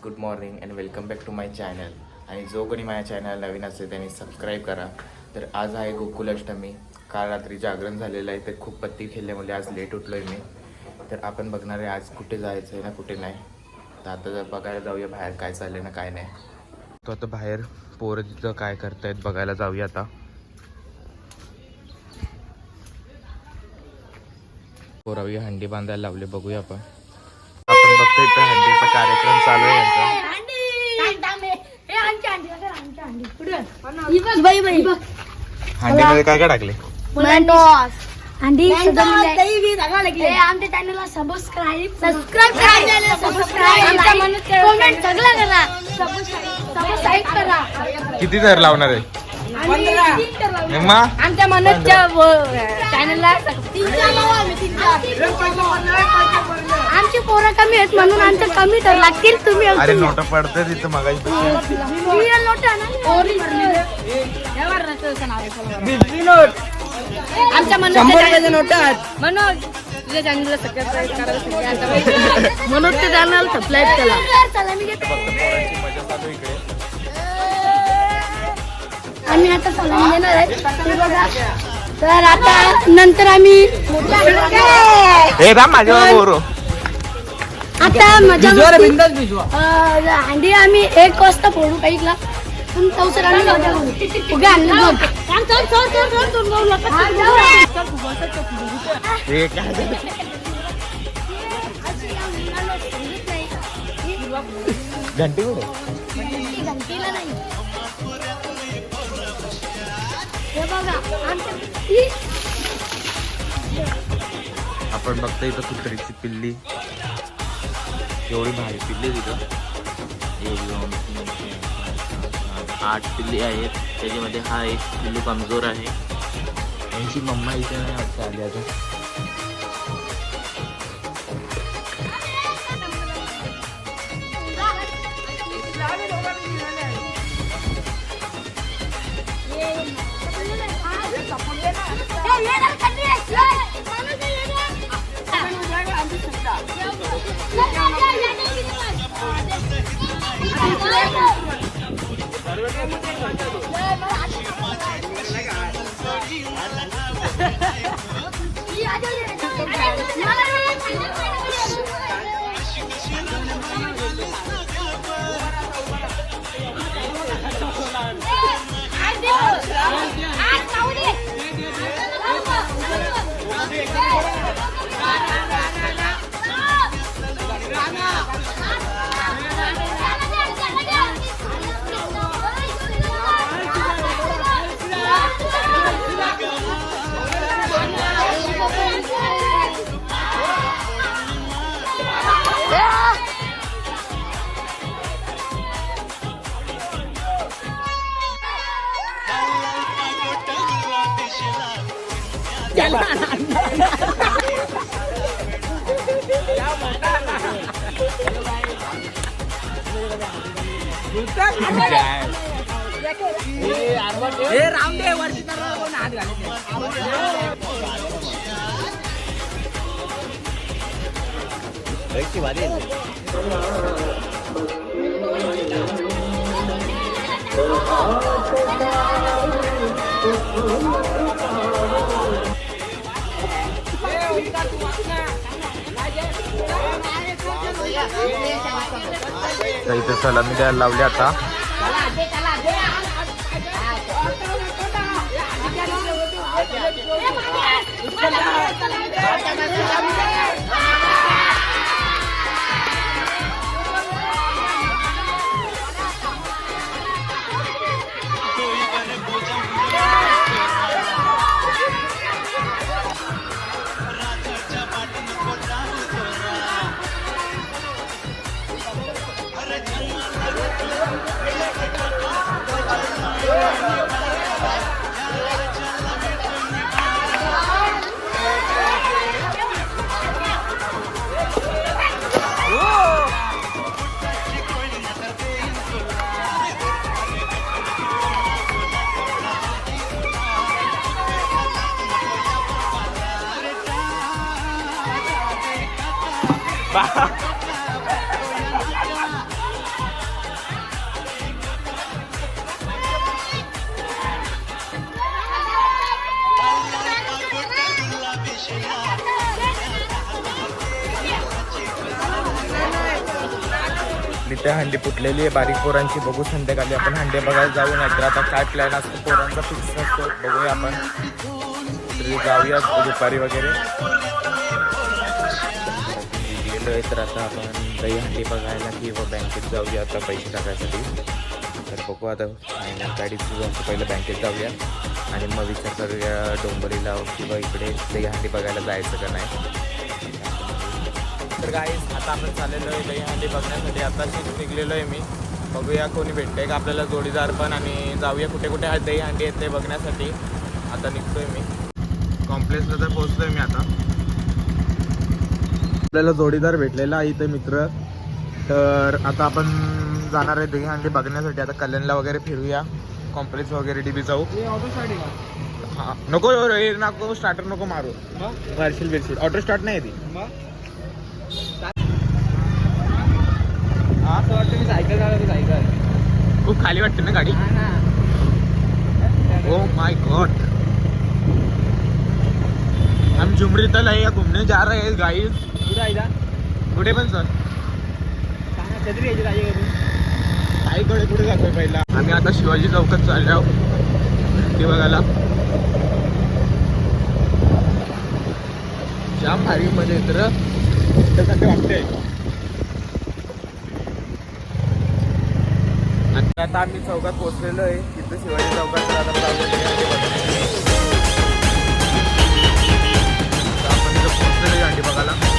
Good morning and welcome back to my channel. आणि जो कोणी माझ्या चॅनल नवीन असेल त्यांनी सबस्क्राईब करा. तर आज आहे गोकुलाष्टमी. काल रात्री जागरण झालेलं आहे, ते खूप पत्ती खेळल्यामुळे आज लेट उठलो आहे मी. तर आपण बघणार आहे आज कुठे जायचं आहे ना कुठे नाही. तर आता जर बघायला जाऊया बाहेर काय चाललं ना काय नाही. तो आता बाहेर पोरं तिथं काय करतायत बघायला जाऊया आता. पोरावी हंडी बांधायला लावले, बघूया आपण. आपण बघतोय इथं हंडीचा कार्यक्रम चालू आहे यांचा. हंडीमध्ये काय काय टाकले? आमच्या चॅनलला सबस्क्राईब करा. किती दर लावणार आहे? आमच्या मनोजच्या चॅनलला आमची पोरं कमी आहेत म्हणून आमचे कमी तर लागतील. तुम्ही अरे नोटा पडतं तिथं मगाशी. आमच्या मनोज तुझ्या चॅनलला सबस्क्राईब करायला मनोजच्या चॅनलला सबस्क्राईब करा. आम्ही आता सलाम देणार आहे. तर आता नंतर आम्ही आता मजा हंडी आम्ही 1 वाजता फोडू काहीला. पण तवसर आम्ही उगा आणलं घंटी कुठे? घंटीला नाही. हे बघा आपण बघतो इथं कुत्रीची पिल्ली. एवढी भारी पिल्ली तिथं. 1 2 3 4 5 8 पिल्ली आहेत. त्याच्यामध्ये हा एक पिल्लू कमजोर आहे. यांची मम्मा इथे नाही वाटतं आली अजून. तर इथं सलामी द्यायला लावली आता. आपली त्या हंडी फुटलेली आहे बारीक पोरांची. बघू संध्याकाळी आपण हंडे बघायला जाऊ. नाही तर आता काय प्लॅन असतो पोरांचा फिक्स असतो, बघूया आपण. तरी जाऊया दुपारी वगैरे गेलोय. तर आता आपण दही हंडी बघायला किंवा बँकेत जाऊया आता पैसे टाकायसाठी. तर बघू आता फायनल गाडीचं जाऊन पहिलं बँकेत जाऊया आणि मग विचार करूया डोंबरीला किंवा इकडे दही हंडी बघायला जायचं का नाही. तर गाईस आता आपण चाललेलो आहे दही हंडी बघण्यासाठी. आताशीच निघलेलो आहे मी. बघूया कोणी भेटतंय का आपल्याला जोडीदार पण, आणि जाऊया कुठे कुठे हा दही हंडी येते बघण्यासाठी. आता निघतोय मी कॉम्प्लेक्सला. तर पोहोचलोय मी आता. आपल्याला जोडीदार भेटलेला आहे इथे मित्र. तर आता आपण जाणार आहे दही हंडी बघण्यासाठी. आता कल्याणला वगैरे फिरूया, कॉम्प्लेक्स वगैरे डीबी जाऊ. हां नको रे, नको स्टार्टर नको मारू. वारशील बिरशील ऑटो स्टार्ट नाही ती. असं वाटतं मी सायकल चालवतो. सायकल खूप खाली वाटते ना गाडी. ओ माय गॉड, हम झुमरी तल है घूमने जा रहे हैं गाइस. कुठे पण सर ताईकडे कुठे जातोय पहिला. आम्ही आता शिवाजी चौकात चाललो आहोत ते बघायला. जाम भारी मध्ये तर त्यासाठी वाटते. आता आम्ही चौकात पोहोचलेलो आहे. तिथं शिवाजी चौकात आपण तिथं पोहोचलेलो आहे अंडी बघायला.